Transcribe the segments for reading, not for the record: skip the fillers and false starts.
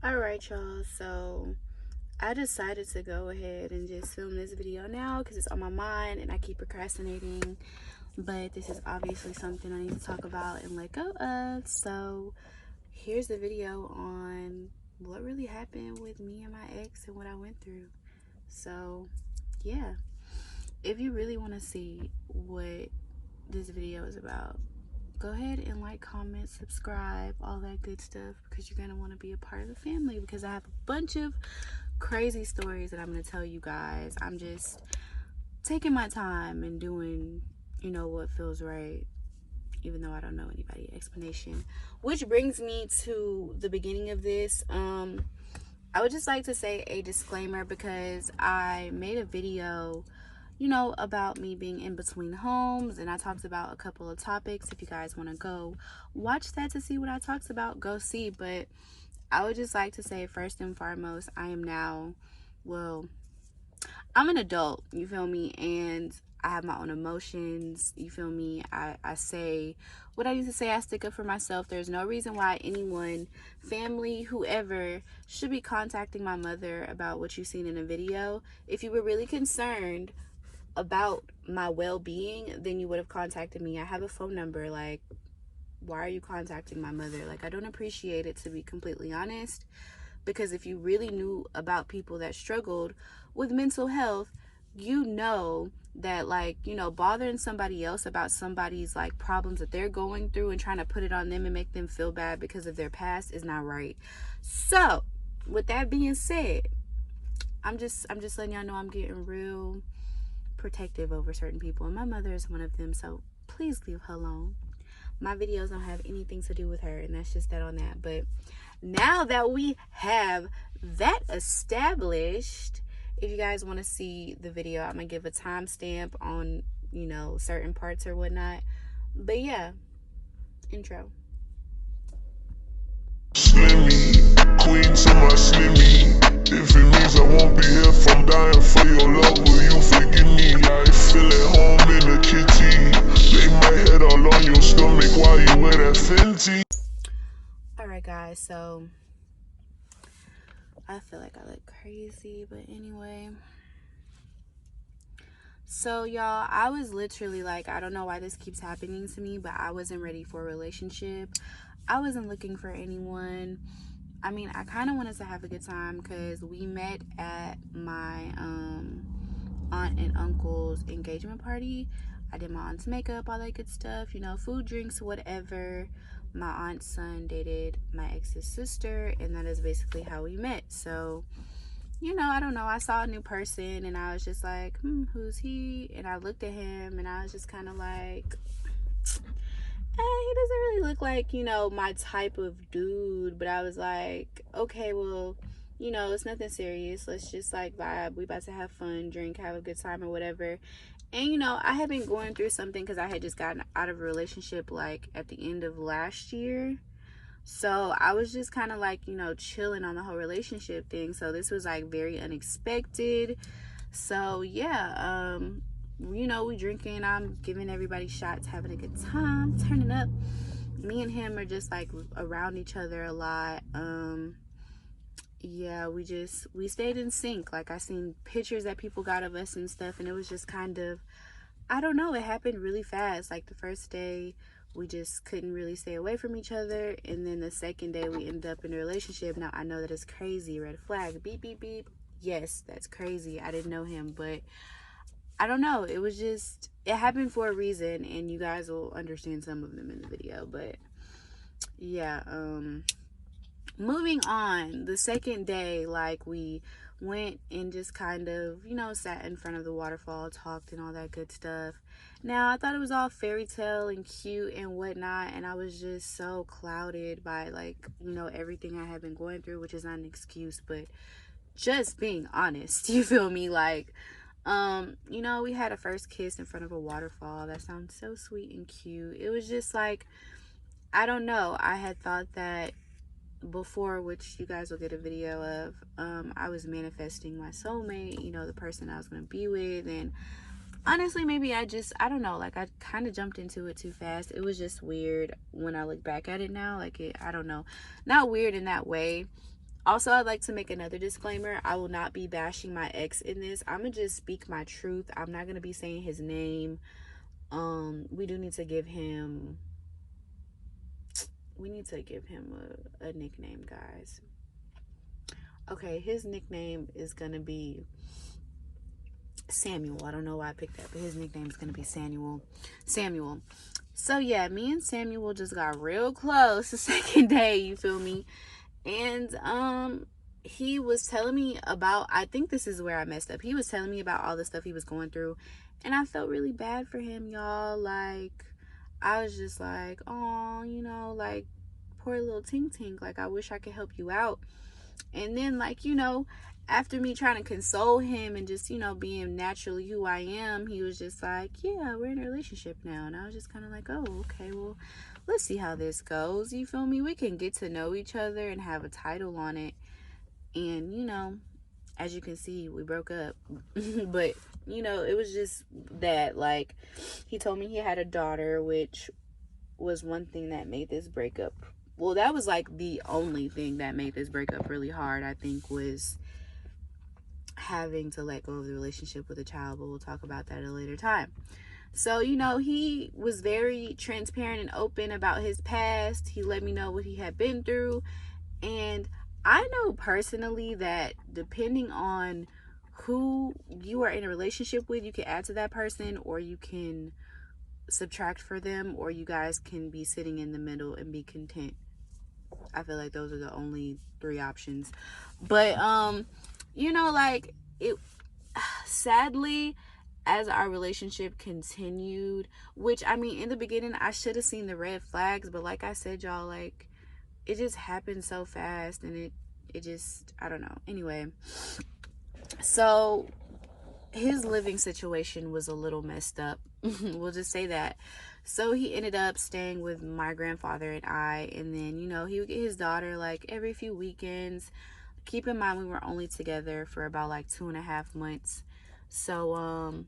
Alright, y'all, so I decided to go ahead and just film this video now because it's on my mind and I keep procrastinating, but this is obviously something I need to talk about and let go of. So here's the video on what really happened with me and my ex and what I went through. So yeah, if you really want to see what this video is about, go ahead and like, comment, subscribe, all that good stuff, because you're going to want to be a part of the family, because I have a bunch of crazy stories that I'm going to tell you guys. I'm just taking my time and doing, what feels right, even though I don't know anybody explanation. Which brings me to the beginning of this. I would just like to say a disclaimer, because I made a video about me being in between homes, and I talked about a couple of topics. If you guys want to go watch that to see what I talked about, go see. But I would just like to say, first and foremost, I am now, well, I'm an adult, you feel me? And I have my own emotions, you feel me? I say what I need to say. I stick up for myself. There's no reason why anyone, family, whoever, should be contacting my mother about what you've seen in a video. If you were really concerned about my well-being, then you would have contacted me. I have a phone number. Like, why are you contacting my mother? Like, I don't appreciate it, to be completely honest, because if you really knew about people that struggled with mental health, you know that, like, bothering somebody else about somebody's like problems that they're going through and trying to put it on them and make them feel bad because of their past is not right. So with that being said, I'm just letting y'all know I'm getting real protective over certain people, and my mother is one of them. So please leave her alone. My videos don't have anything to do with her, and that's just that on that. But now that we have that established, if you guys want to see the video, I'm gonna give a timestamp on certain parts or whatnot. But yeah, intro. Slimmy, queen to my slimmy. If it means I won't be here from dying for your love, will you forgive me? I feel at home in a kitty. Lay my head all on your stomach while you wear that Fenty. Alright guys, so I feel like I look crazy, but anyway. So y'all, I was literally like, I don't know why this keeps happening to me, but I wasn't ready for a relationship. I wasn't looking for anyone. I mean, I kind of wanted to have a good time because we met at my aunt and uncle's engagement party. I did my aunt's makeup, all that good stuff, food, drinks, whatever. My aunt's son dated my ex's sister, and that is basically how we met. So I don't know. I saw a new person and I was just like, who's he? And I looked at him and I was just kind of like, he doesn't really look like, my type of dude. But I was like, okay, well, it's nothing serious. Let's just like vibe. We about to have fun, drink, have a good time or whatever. And, I had been going through something because I had just gotten out of a relationship like at the end of last year. So I was just kind of like, chilling on the whole relationship thing. So this was like very unexpected. So yeah, we drinking, I'm giving everybody shots, having a good time, turning up. Me and him are just like around each other a lot. Yeah, we stayed in sync. Like, I seen pictures that people got of us and stuff, and it was just kind of, I don't know, it happened really fast. Like, the first day we just couldn't really stay away from each other, and then the second day we ended up in a relationship. Now I know that it's crazy, red flag, beep beep beep. Yes, that's crazy. I didn't know him, but I don't know, it was just, it happened for a reason, and you guys will understand some of them in the video. But yeah, moving on. The second day, like, we went and just kind of, sat in front of the waterfall, talked and all that good stuff. Now, I thought it was all fairy tale and cute and whatnot, and I was just so clouded by, like, everything I had been going through, which is not an excuse, but just being honest, you feel me? Like, we had a first kiss in front of a waterfall. That sounds so sweet and cute. It was just like, I don't know, I had thought that before, which you guys will get a video of, I was manifesting my soulmate, the person I was going to be with. And honestly, maybe I don't know, like, I kind of jumped into it too fast. It was just weird when I look back at it now. Like, I don't know, not weird in that way, Also, I'd like to make another disclaimer. I will not be bashing my ex in this. I'm gonna just speak my truth. I'm not gonna be saying his name. We do need to give him a nickname, guys. Okay, his nickname is gonna be Samuel. I don't know why I picked that, but his nickname is gonna be Samuel. So yeah, me and Samuel just got real close the second day, you feel me? And he was telling me about, I think this is where I messed up. He was telling me about all the stuff he was going through, and I felt really bad for him, y'all. Like, I was just like, oh, you know, like, poor little Tink Tink. Like, I wish I could help you out. And then, like, you know, after me trying to console him and just, you know, being naturally who I am, he was just like, yeah, we're in a relationship now. And I was just kind of like, oh, okay, well, let's see how this goes. You feel me? We can get to know each other and have a title on it. And, you know, as you can see, we broke up. But, you know, it was just that, like, he told me he had a daughter, which was one thing that made this breakup. Well, that was like the only thing that made this breakup really hard, I think, was having to let go of the relationship with a child. But we'll talk about that at a later time. So, you know, he was very transparent and open about his past. He let me know what he had been through. And I know personally that depending on who you are in a relationship with, you can add to that person, or you can subtract for them, or you guys can be sitting in the middle and be content. I feel like those are the only three options. But you know, like, it sadly, as our relationship continued, which, I mean, in the beginning I should have seen the red flags, but like I said, y'all, like, it just happened so fast, and it just, I don't know. Anyway, so his living situation was a little messed up. We'll just say that. So he ended up staying with my grandfather and I, and then, you know, he would get his daughter like every few weekends. Keep in mind, we were only together for about like 2.5 months. So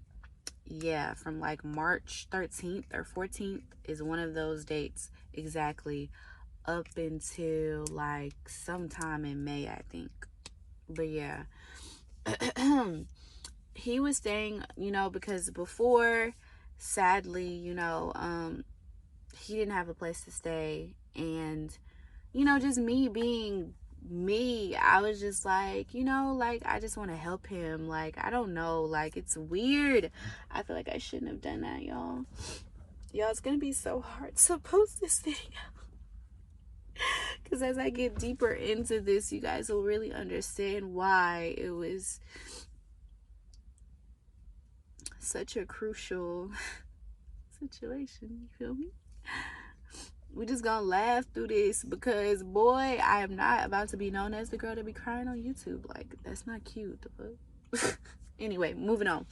yeah, from like March 13th or 14th is one of those dates exactly, up until like sometime in May, I think. But yeah. He was staying, you know, because before, sadly, you know, he didn't have a place to stay. And, you know, just me being me, I was just like, you know, like, I just want to help him. Like, I don't know, like, it's weird. I feel like I shouldn't have done that, y'all. It's gonna be so hard to post this video. Because as I get deeper into this, you guys will really understand why it was such a crucial situation. You feel me? We just gonna laugh through this, because boy, I am not about to be known as the girl to be crying on YouTube. Like, that's not cute. Anyway, moving on.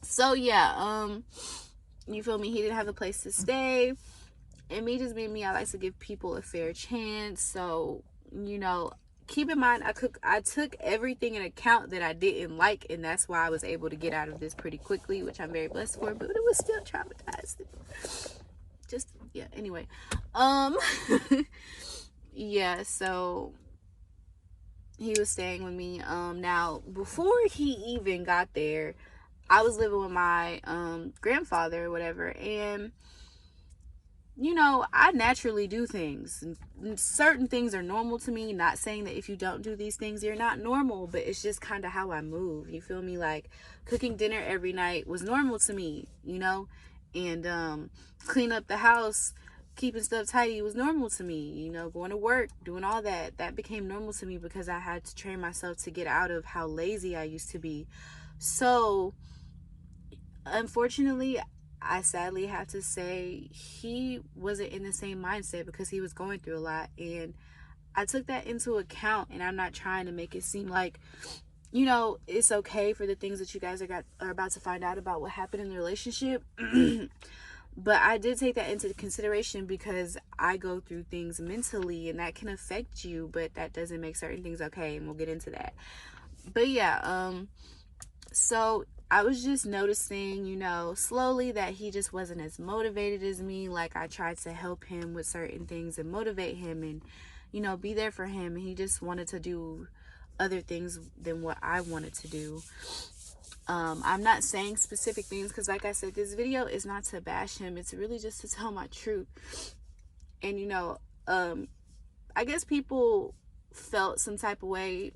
So yeah, you feel me? He didn't have a place to stay, and me just being me, I like to give people a fair chance. So, you know, keep in mind, I took everything in account that I didn't like, and that's why I was able to get out of this pretty quickly, which I'm very blessed for. But it was still traumatizing. Just, yeah, anyway. Yeah, so he was staying with me. Now, before he even got there, I was living with my grandfather or whatever, and, you know, I naturally do things. Certain things are normal to me. Not saying that if you don't do these things, you're not normal, but it's just kind of how I move. You feel me? Like, cooking dinner every night was normal to me, you know? And clean up the house, keeping stuff tidy was normal to me. You know, going to work, doing all that became normal to me, because I had to train myself to get out of how lazy I used to be. So, unfortunately, I sadly have to say he wasn't in the same mindset, because he was going through a lot, and I took that into account. And I'm not trying to make it seem like, you know, it's okay for the things that you guys are about to find out about what happened in the relationship. But I did take that into consideration, because I go through things mentally, and that can affect you, but that doesn't make certain things okay, and we'll get into that. But yeah, so I was just noticing, you know, slowly, that he just wasn't as motivated as me. Like, I tried to help him with certain things and motivate him, and, you know, be there for him. And he just wanted to do other things than what I wanted to do. I'm not saying specific things because, like I said, this video is not to bash him. It's really just to tell my truth. And, you know, I guess people felt some type of way.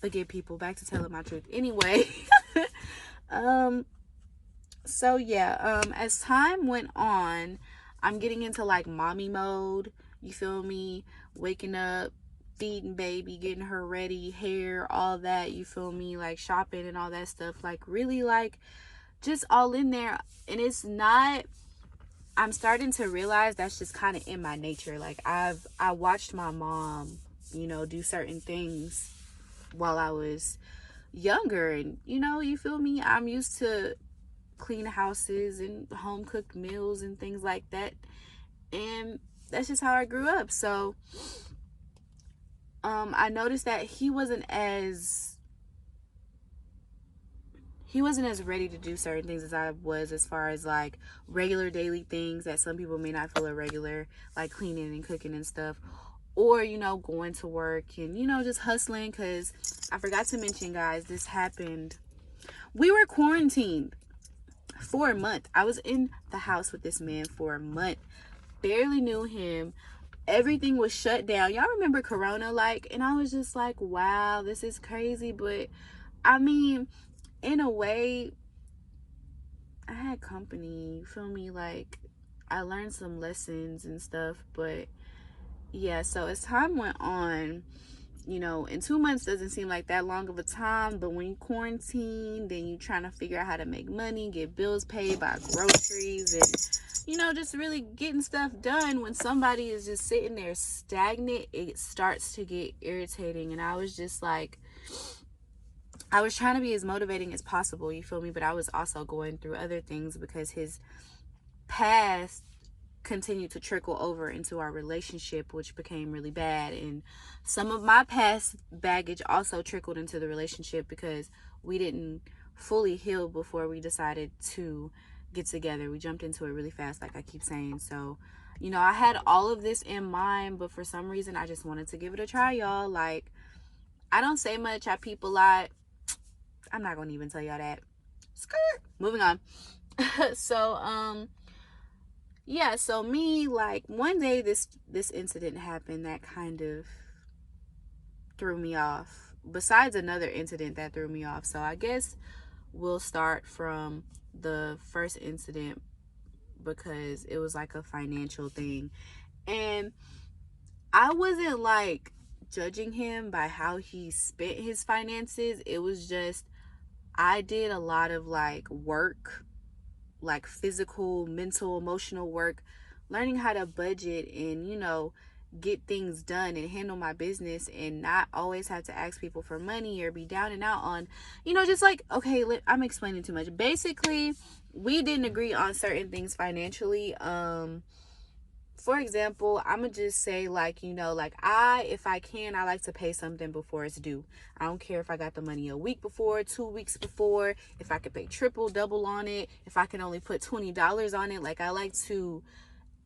Forget people, back to telling my truth. Anyway, so yeah, as time went on, I'm getting into like mommy mode. You feel me? Waking up, feeding baby, getting her ready, hair, all that. You feel me? Like shopping and all that stuff. Like really, like just all in there. And it's not. I'm starting to realize that's just kind of in my nature. Like I watched my mom, you know, do certain things while I was younger, and you know, you feel me? I'm used to clean houses and home cooked meals and things like that, and that's just how I grew up. So I noticed that he wasn't as ready to do certain things as I was, as far as like regular daily things that some people may not feel are regular, like cleaning and cooking and stuff, or, you know, going to work and, you know, just hustling. Because I forgot to mention, guys, this happened. We were quarantined for a month. I was in the house with this man for a month. Barely knew him. Everything was shut down. Y'all remember Corona, like? And I was just like, wow, this is crazy. But, I mean, in a way, I had company. You feel me? Like, I learned some lessons and stuff. But yeah, so as time went on, you know, and 2 months doesn't seem like that long of a time, but when you quarantine, then you trying to figure out how to make money, get bills paid, buy groceries, and, you know, just really getting stuff done. When somebody is just sitting there stagnant, it starts to get irritating. And I was just like, I was trying to be as motivating as possible, you feel me? But I was also going through other things because his past continued to trickle over into our relationship, which became really bad. And some of my past baggage also trickled into the relationship because we didn't fully heal before we decided to get together. We jumped into it really fast, like I keep saying. So, you know, I had all of this in mind, but for some reason I just wanted to give it a try, y'all. Like, I don't say much, I peep a lot. I'm not gonna even tell y'all that. Skirt. Moving on. So yeah, so me, like, one day this incident happened that kind of threw me off, besides another incident that threw me off. So I guess we'll start from the first incident because it was like a financial thing. And I wasn't like judging him by how he spent his finances. It was just, I did a lot of like work, like physical, mental, emotional work, learning how to budget and, you know, get things done and handle my business and not always have to ask people for money or be down and out on, you know, just like, okay, I'm explaining too much. Basically, we didn't agree on certain things financially. For example, I'm gonna just say, like, you know, like if I can, I like to pay something before it's due. I don't care if I got the money a week before, 2 weeks before, if I could pay triple, double on it, if I can only put $20 on it. Like, I like to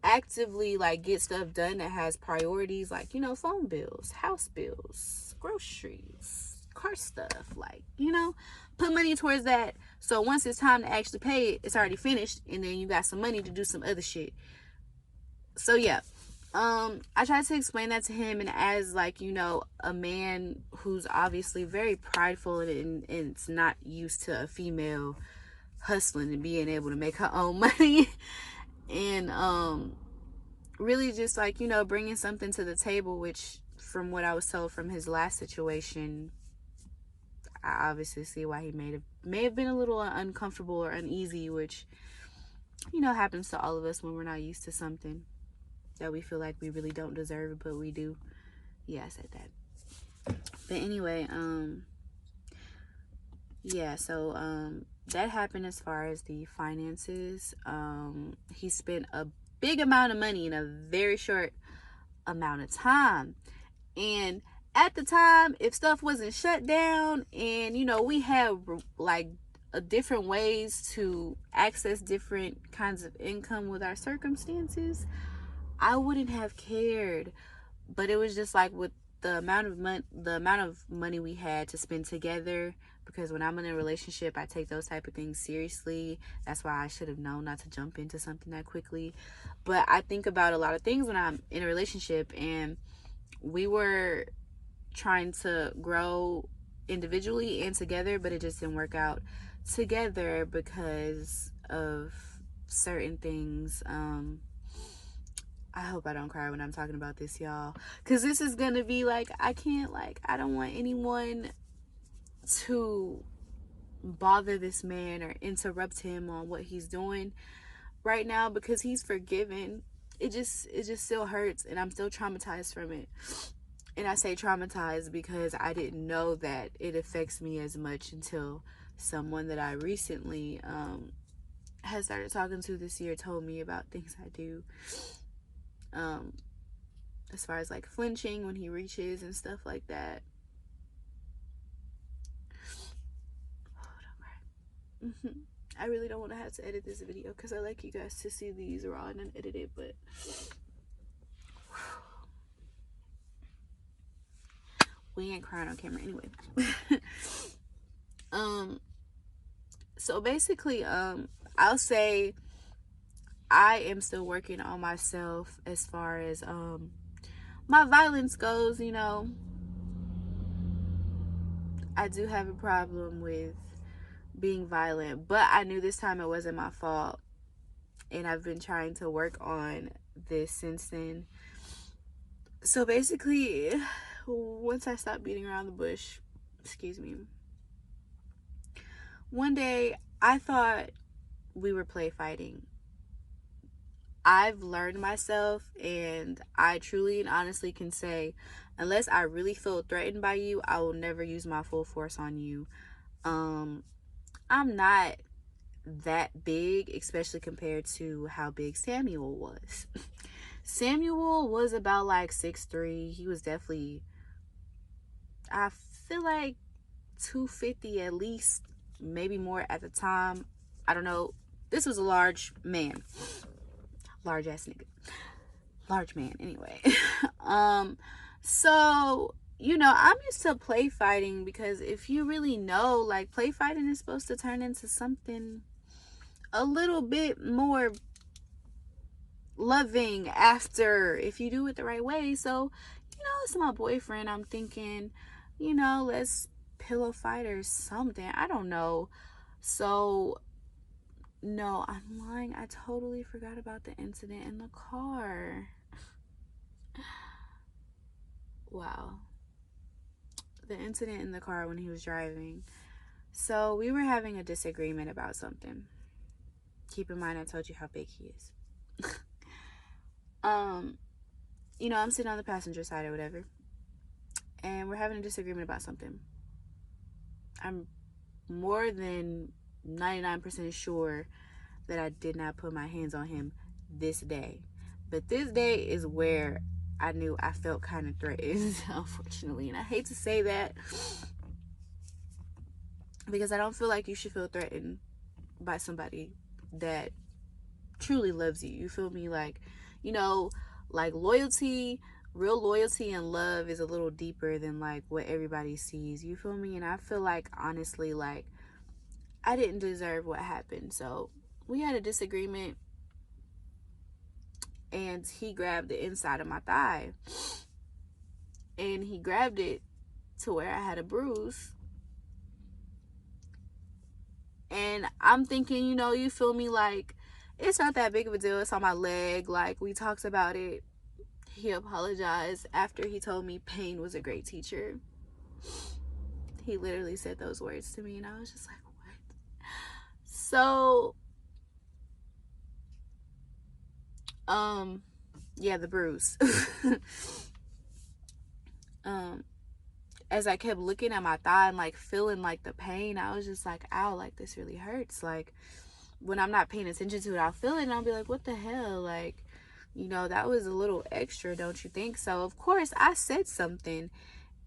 actively like get stuff done that has priorities, like, you know, phone bills, house bills, groceries, car stuff, like, you know, put money towards that. So once it's time to actually pay it, it's already finished, and then you got some money to do some other shit. So yeah, I tried to explain that to him, and as, like, you know, a man who's obviously very prideful and it's not used to a female hustling and being able to make her own money, and really just, like, you know, bringing something to the table, which from what I was told from his last situation, I obviously see why he may have been a little uncomfortable or uneasy, which, you know, happens to all of us when we're not used to something that we feel like we really don't deserve, but we do. Yeah, I said that. But anyway, yeah, so that happened as far as the finances. He spent a big amount of money in a very short amount of time. And at the time, if stuff wasn't shut down and, you know, we had like different ways to access different kinds of income with our circumstances, I wouldn't have cared. But it was just like with the amount of money we had to spend together, because when I'm in a relationship I take those type of things seriously. That's why I should have known not to jump into something that quickly. But I think about a lot of things when I'm in a relationship, and we were trying to grow individually and together, but it just didn't work out together because of certain things. I hope I don't cry when I'm talking about this, y'all, because this is gonna be like, I don't want anyone to bother this man or interrupt him on what he's doing right now, because he's forgiven. It just still hurts, and I'm still traumatized from it. And I say traumatized because I didn't know that it affects me as much until someone that I recently has started talking to this year told me about things I do, as far as like flinching when he reaches and stuff like that. I really don't want to have to edit this video because I like you guys to see these raw and unedited, but we ain't crying on camera anyway. So basically, I'll say I am still working on myself as far as my violence goes. You know, I do have a problem with being violent, but I knew this time it wasn't my fault, and I've been trying to work on this since then. So basically, once I stopped beating around the bush, one day I thought we were play fighting. I've learned myself, and I truly and honestly can say, unless I really feel threatened by you, I will never use my full force on you. I'm not that big, especially compared to how big Samuel was. Samuel was about like 6'3". He was definitely, I feel like 250 at least, maybe more at the time. I don't know. This was a large man. Large ass nigga. Large man, anyway. So, you know, I'm used to play fighting, because if you really know, like, play fighting is supposed to turn into something a little bit more loving after, if you do it the right way. So, you know, it's my boyfriend. I'm thinking, you know, let's pillow fight or something. I don't know. So, no, I'm lying. I totally forgot about the incident in the car. Wow. The incident in the car when he was driving. So we were having a disagreement about something. Keep in mind I told you how big he is. You know, I'm sitting on the passenger side or whatever, and we're having a disagreement about something. I'm more than 99% sure that I did not put my hands on him this day. But this day is where I knew I felt kind of threatened, unfortunately. And I hate to say that, because I don't feel like you should feel threatened by somebody that truly loves you. You feel me? Like, you know, like loyalty, real loyalty and love is a little deeper than like what everybody sees. You feel me? And I feel like, honestly, like, I didn't deserve what happened. So we had a disagreement, and he grabbed the inside of my thigh, and he grabbed it to where I had a bruise. And I'm thinking, you know, you feel me, like, it's not that big of a deal. It's on my leg. Like, we talked about it. He apologized after he told me pain was a great teacher. He literally said those words to me, and I was just like, what? So, yeah, the bruise. As I kept looking at my thigh and like feeling like the pain, I was just like, ow, like this really hurts. Like, when I'm not paying attention to it, I'll feel it and I'll be like, what the hell? Like, you know, that was a little extra, don't you think? So of course I said something,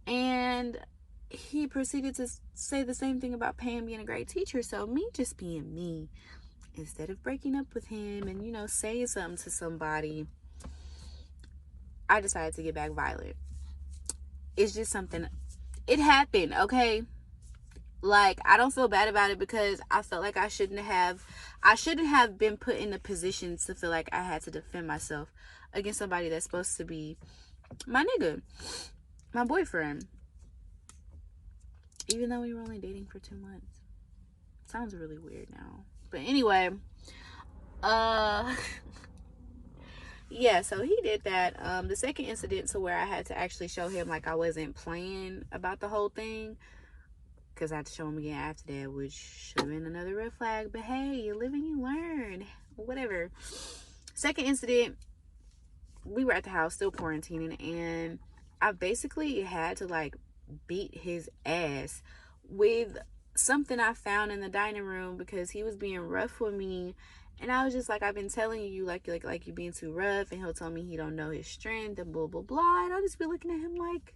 and he proceeded to say the same thing about Pam being a great teacher. So me just being me, instead of breaking up with him and, you know, saying something to somebody, I decided to get back violent. It's just something, it happened, okay? Like, I don't feel bad about it because I felt like I shouldn't have been put in a position to feel like I had to defend myself against somebody that's supposed to be my nigga, my boyfriend. Even though we were only dating for 2 months. Sounds really weird now. But anyway, yeah, so he did that. The second incident to where I had to actually show him like I wasn't playing about the whole thing, because I had to show him again after that, which should have been another red flag. But hey, you live and you learn. Whatever. Second incident, we were at the house still quarantining, and I basically had to like beat his ass with something I found in the dining room because he was being rough with me. And I was just like, I've been telling you, like you're being too rough. And he'll tell me he don't know his strength and blah, blah, blah. And I'll just be looking at him like,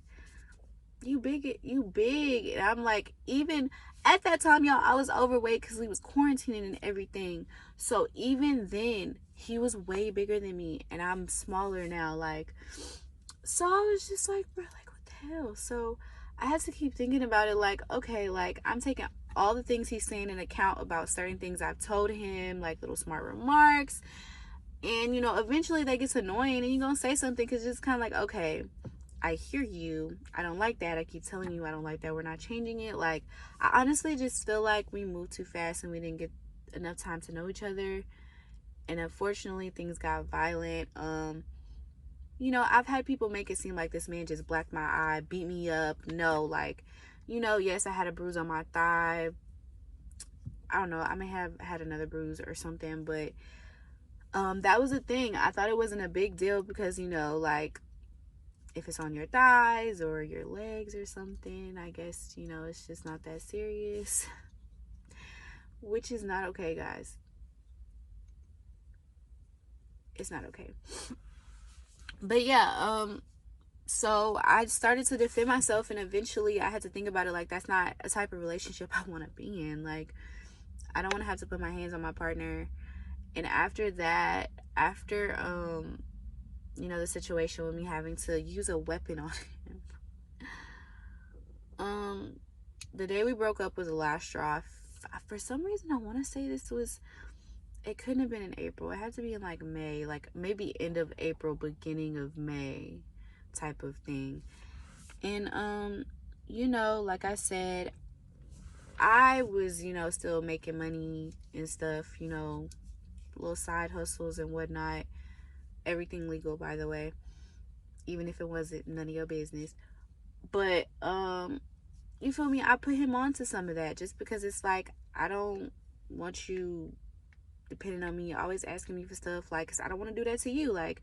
you big. And I'm like, even at that time, y'all, I was overweight because we was quarantining and everything. So even then, he was way bigger than me. And I'm smaller now. Like, so I was just like, bro, like, what the hell? So I had to keep thinking about it, like, okay, like, I'm taking all the things he's saying in account about certain things I've told him, like little smart remarks. And, you know, eventually that gets annoying and you're going to say something because it's kind of like, okay, I hear you. I don't like that. I keep telling you I don't like that. We're not changing it. Like, I honestly just feel like we moved too fast and we didn't get enough time to know each other. And unfortunately, things got violent. You know, I've had people make it seem like this man just blacked my eye, beat me up. No, like, you know, yes, I had a bruise on my thigh. I don't know, I may have had another bruise or something, but that was the thing. I thought it wasn't a big deal because, you know, like, if it's on your thighs or your legs or something, I guess, you know, it's just not that serious. Which is not okay, guys. It's not okay. But yeah, so I started to defend myself, and eventually I had to think about it like, that's not a type of relationship I want to be in. Like, I don't want to have to put my hands on my partner. And after that, after you know, the situation with me having to use a weapon on him, the day we broke up was the last straw. For some reason, I want to say it couldn't have been in April. It had to be in like May, like maybe end of April, beginning of May type of thing. And you know, like I said, I was, you know, still making money and stuff, you know, little side hustles and whatnot. Everything legal, by the way, even if it wasn't none of your business. But you feel me, I put him on to some of that just because it's like, I don't want you depending on me, always asking me for stuff, like, cause I don't want to do that to you. Like,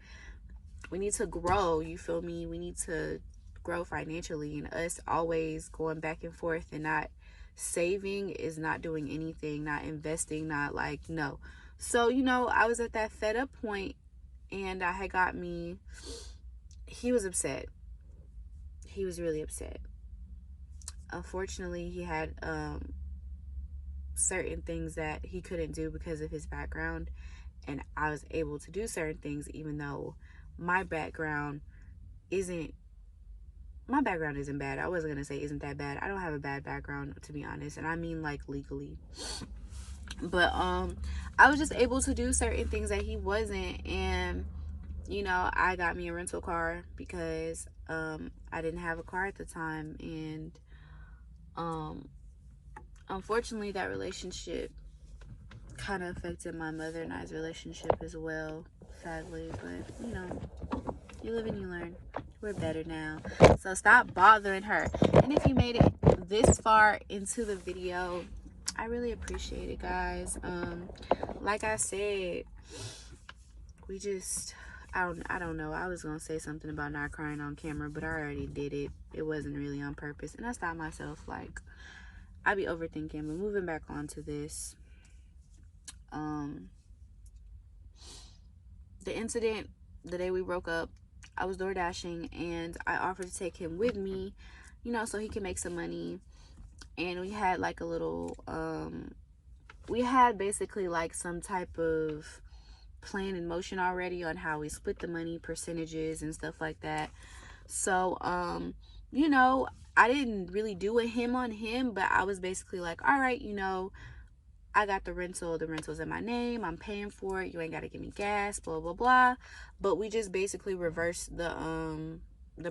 we need to grow, you feel me? We need to grow financially, and us always going back and forth and not saving is not doing anything, not investing, not like, no. So, you know, I was at that fed up point, and I had got me, he was upset. He was really upset. Unfortunately, he had certain things that he couldn't do because of his background, and I was able to do certain things even though my background isn't bad. I wasn't gonna say isn't that bad. I don't have a bad background, to be honest, and I mean like legally. But I was just able to do certain things that he wasn't. And you know, I got me a rental car because I didn't have a car at the time. And unfortunately, that relationship kind of affected my mother and I's relationship as well, sadly. But you know, you live and you learn. We're better now, so stop bothering her. And if you made it this far into the video, I really appreciate it, guys. Like I said, we just, I don't know, I was gonna say something about not crying on camera, but I already did it. It wasn't really on purpose, and I stopped myself. Like, I be overthinking. But moving back onto this, the incident, the day we broke up, I was door dashing, and I offered to take him with me, you know, so he can make some money. And we had like a little we had basically like some type of plan in motion already on how we split the money, percentages and stuff like that. So you know, I didn't really do a him on him, but I was basically like, all right, you know, I got the rental's in my name, I'm paying for it, you ain't gotta give me gas, blah blah blah. But we just basically reversed the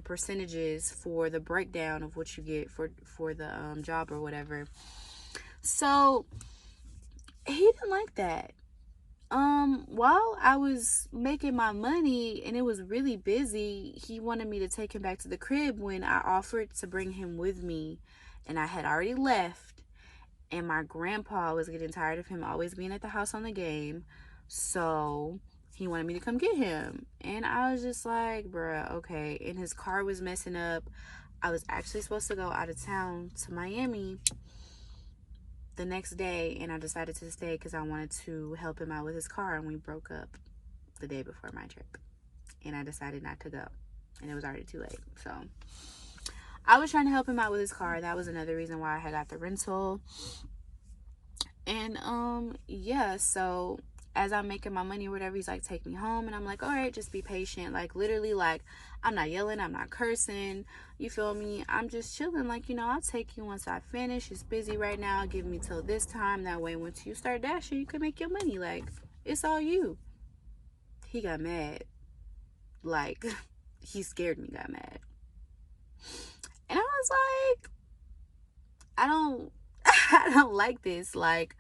percentages for the breakdown of what you get for the job or whatever. So he didn't like that. While I was making my money and it was really busy, he wanted me to take him back to the crib when I offered to bring him with me, and I had already left, and my grandpa was getting tired of him always being at the house on the game. So he wanted me to come get him, and I was just like, bruh, okay. And his car was messing up. I was actually supposed to go out of town to Miami the next day, and I decided to stay because I wanted to help him out with his car, and we broke up the day before my trip, and I decided not to go, and it was already too late. So I was trying to help him out with his car. That was another reason why I had got the rental. And yeah, so as I'm making my money or whatever, he's like, take me home. And I'm like, all right, just be patient. Like, literally, like, I'm not yelling, I'm not cursing, you feel me? I'm just chilling, like, you know, I'll take you once I finish. It's busy right now, give me till this time, that way once you start dashing, you can make your money. Like, it's all you. He got mad. Like, he scared me, got mad. And I was like, I don't I don't like this. Like,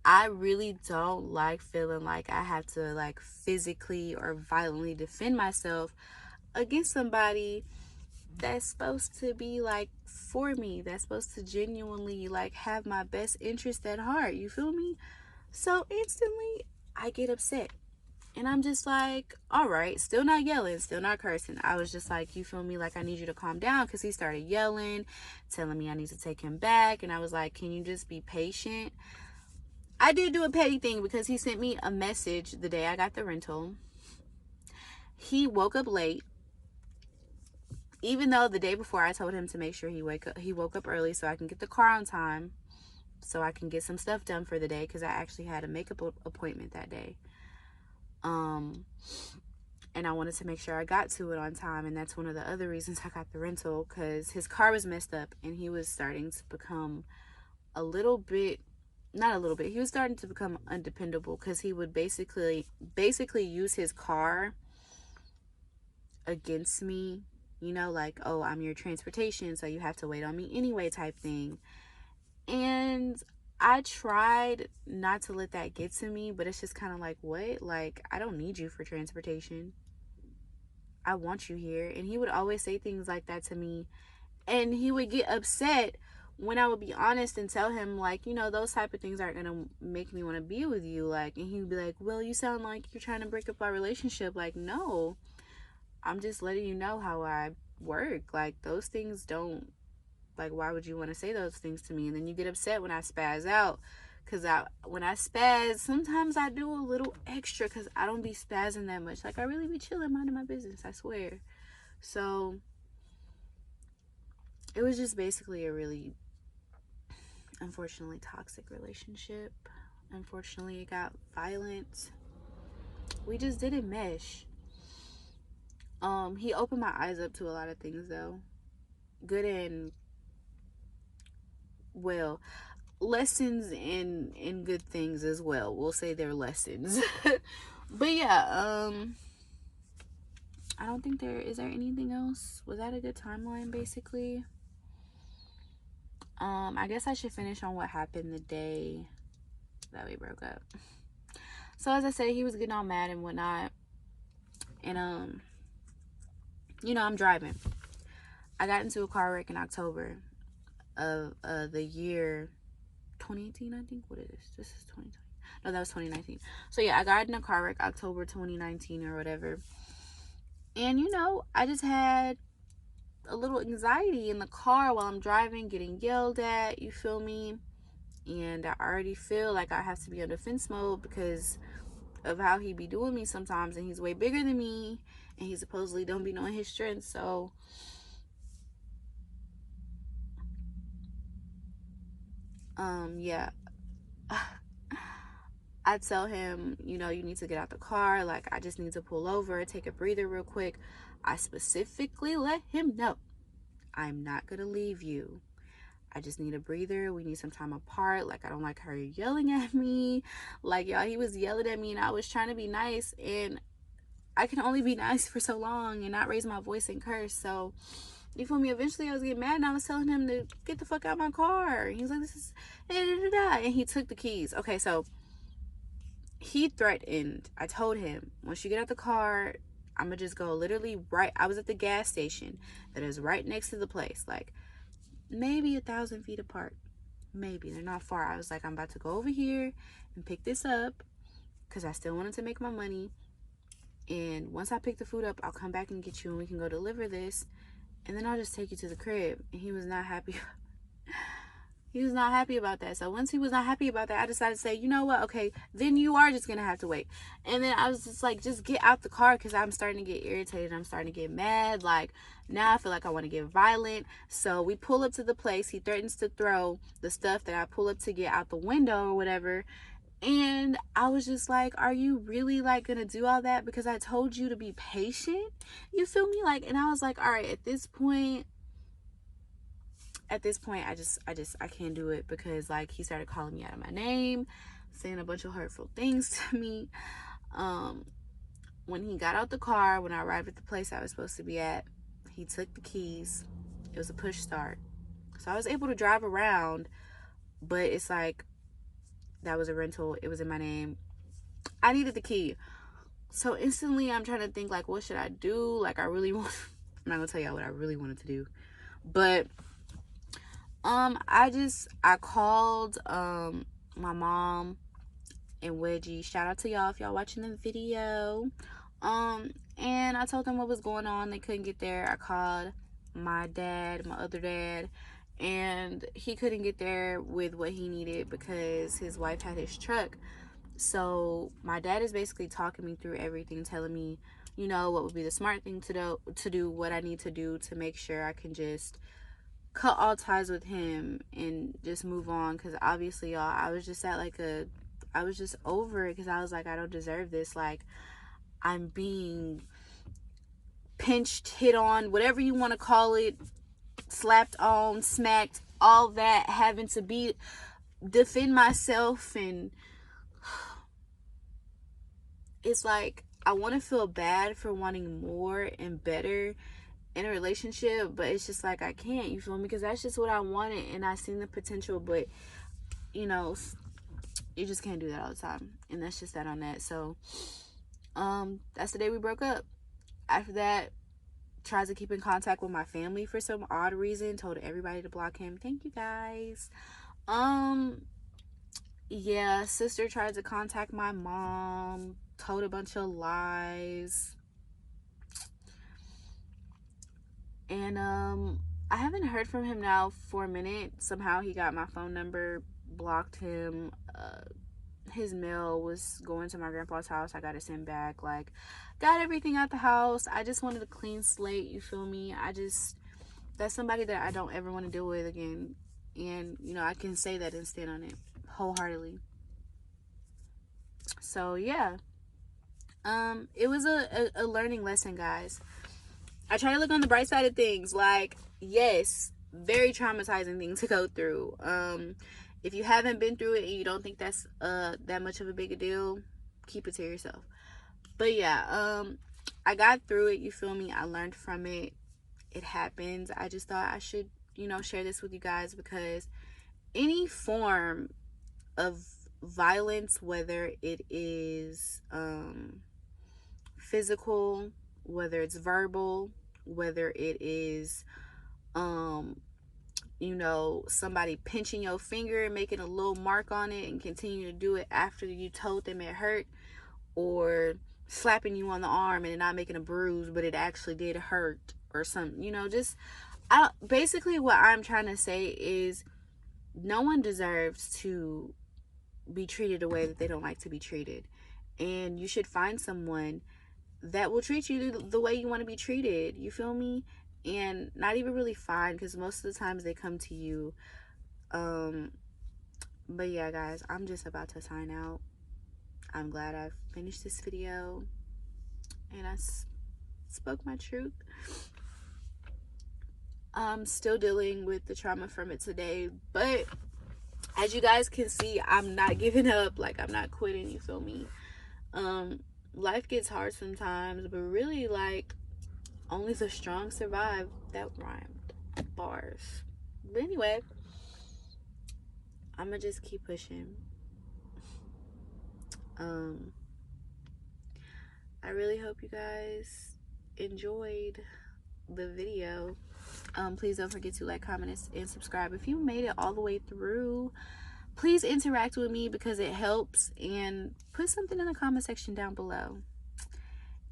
I really don't like feeling like I have to like physically or violently defend myself against somebody that's supposed to be like for me, that's supposed to genuinely like have my best interest at heart, you feel me? So instantly I get upset, and I'm just like, all right, still not yelling, still not cursing. I was just like, you feel me? Like, I need you to calm down, because he started yelling, telling me I need to take him back. And I was like, can you just be patient? I did do a petty thing because he sent me a message the day I got the rental. He woke up late, even though the day before I told him to make sure he woke up early so I can get the car on time, so I can get some stuff done for the day, because I actually had a makeup appointment that day. And I wanted to make sure I got to it on time, and that's one of the other reasons I got the rental, because his car was messed up and he was starting to become a little bit, not a little bit, he was starting to become undependable, because he would basically use his car against me, you know, like, oh, I'm your transportation, so you have to wait on me anyway type thing. And I tried not to let that get to me, but it's just kind of like, what? Like, I don't need you for transportation. I want you here. And he would always say things like that to me. And he would get upset when I would be honest and tell him, like, you know, those type of things aren't going to make me want to be with you. Like, and he would be like, well, you sound like you're trying to break up our relationship. Like, no, I'm just letting you know how I work. Like, those things don't, like, why would you want to say those things to me? And then you get upset when I spaz out, because when I spaz, sometimes I do a little extra, because I don't be spazzing that much. Like, I really be chilling, minding my business, I swear. So it was just basically a really, unfortunately, toxic relationship. Unfortunately, it got violent. We just didn't mesh. He opened my eyes up to a lot of things, though, good and well, lessons and good things as well. We'll say they're lessons. But yeah, I don't think is there anything else? Was that a good timeline, basically? I guess I should finish on what happened the day that we broke up. So as I said, he was getting all mad and whatnot, and you know, I'm driving. I got into a car wreck in October of the year 2018, I think. What is this? This is 2020. No, that was 2019. So yeah, I got in a car wreck October 2019 or whatever. And you know, I just had a little anxiety in the car while I'm driving, getting yelled at, you feel me? And I already feel like I have to be on defense mode because of how he be doing me sometimes, and he's way bigger than me, and he supposedly don't be knowing his strength. So yeah. I tell him, you know, you need to get out the car. Like, I just need to pull over, take a breather real quick. I specifically let him know, I'm not going to leave you. I just need a breather. We need some time apart. Like, I don't like her yelling at me. Like, y'all, he was yelling at me and I was trying to be nice. And I can only be nice for so long and not raise my voice and curse. So, you feel me? Eventually, I was getting mad and I was telling him to get the fuck out of my car. He was like, this is... And he took the keys. Okay, so he threatened. I told him, once you get out the car, I'm going to just go literally right... I was at the gas station that is right next to the place. Like, maybe 1,000 feet apart. Maybe. They're not far. I was like, I'm about to go over here and pick this up because I still wanted to make my money. And once I pick the food up, I'll come back and get you and we can go deliver this. And then I'll just take you to the crib. And he was not happy. He was not happy about that. So once he was not happy about that, I decided to say, you know what? Okay, then you are just going to have to wait. And then I was just like, just get out the car because I'm starting to get irritated. I'm starting to get mad. Like, now I feel like I want to get violent. So we pull up to the place. He threatens to throw the stuff that I pull up to get out the window or whatever. And I was just like, are you really like going to do all that? Because I told you to be patient. You feel me? Like, and I was like, all right, at this point, I can't do it because like he started calling me out of my name, saying a bunch of hurtful things to me. When he got out the car, when I arrived at the place I was supposed to be at, he took the keys. It was a push start. So I was able to drive around, but it's like, that was a rental. It was in my name. I needed the key. So instantly I'm trying to think like, what should I do? Like, I'm not gonna tell y'all what I really wanted to do, but I called my mom and Wedgie. Shout out to y'all if y'all watching the video. And I told them what was going on. They couldn't get there. I called my dad, my other dad, and he couldn't get there with what he needed because his wife had his truck. So my dad is basically talking me through everything, telling me, you know, what would be the smart thing to do, what I need to do to make sure I can just cut all ties with him and just move on. Because obviously, y'all, I was just I was just over it because I was like, I don't deserve this. Like, I'm being pinched, hit on, whatever you want to call it, slapped on, smacked, all that, having to defend myself. And it's like, I want to feel bad for wanting more and better in a relationship, but it's just like, I can't, you feel me? Because that's just what I wanted and I seen the potential, but you know, you just can't do that all the time. And that's just that on that. So that's the day we broke up. After that, tried to keep in contact with my family for some odd reason, told everybody to block him. Thank you guys. Yeah, sister tried to contact my mom, told a bunch of lies. And I haven't heard from him now for a minute. Somehow he got my phone number, blocked him. His mail was going to my grandpa's house. I got to send back. Like, got everything out the house. I just wanted a clean slate, you feel me? That's somebody that I don't ever want to deal with again. And, you know, I can say that and stand on it wholeheartedly. So, yeah. It was a learning lesson, guys. I try to look on the bright side of things. Like, yes, very traumatizing thing to go through. If you haven't been through it and you don't think that's that much of a big a deal, keep it to yourself. But yeah, I got through it, you feel me? I learned from it. It happened. I just thought I should, you know, share this with you guys because any form of violence, whether it is physical, whether it's verbal, whether it is you know, somebody pinching your finger and making a little mark on it and continue to do it after you told them it hurt, or slapping you on the arm and it not making a bruise but it actually did hurt or something, you know, just basically what I'm trying to say is no one deserves to be treated the way that they don't like to be treated, and you should find someone that will treat you the way you want to be treated, you feel me? And not even really fine, because most of the times they come to you. But yeah, guys, I'm just about to sign out. I'm glad I finished this video and I spoke my truth. I'm still dealing with the trauma from it today, but as you guys can see, I'm not giving up. Like, I'm not quitting, you feel me? Life gets hard sometimes, but really, like, only the strong survive. That rhymed. Bars. But anyway, I'm gonna just keep pushing. I really hope you guys enjoyed the video. Please don't forget to like, comment, and subscribe. If you made it all the way through, please interact with me because it helps, and put something in the comment section down below.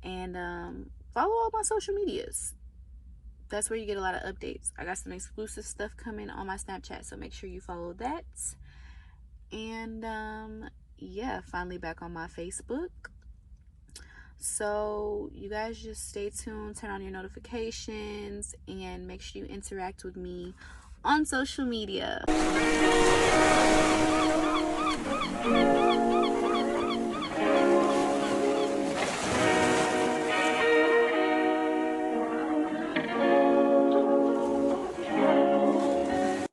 And follow all my social medias. That's where you get a lot of updates. I got some exclusive stuff coming on my Snapchat, so make sure you follow that. And yeah, finally back on my Facebook. So you guys just stay tuned, turn on your notifications, and make sure you interact with me on social media.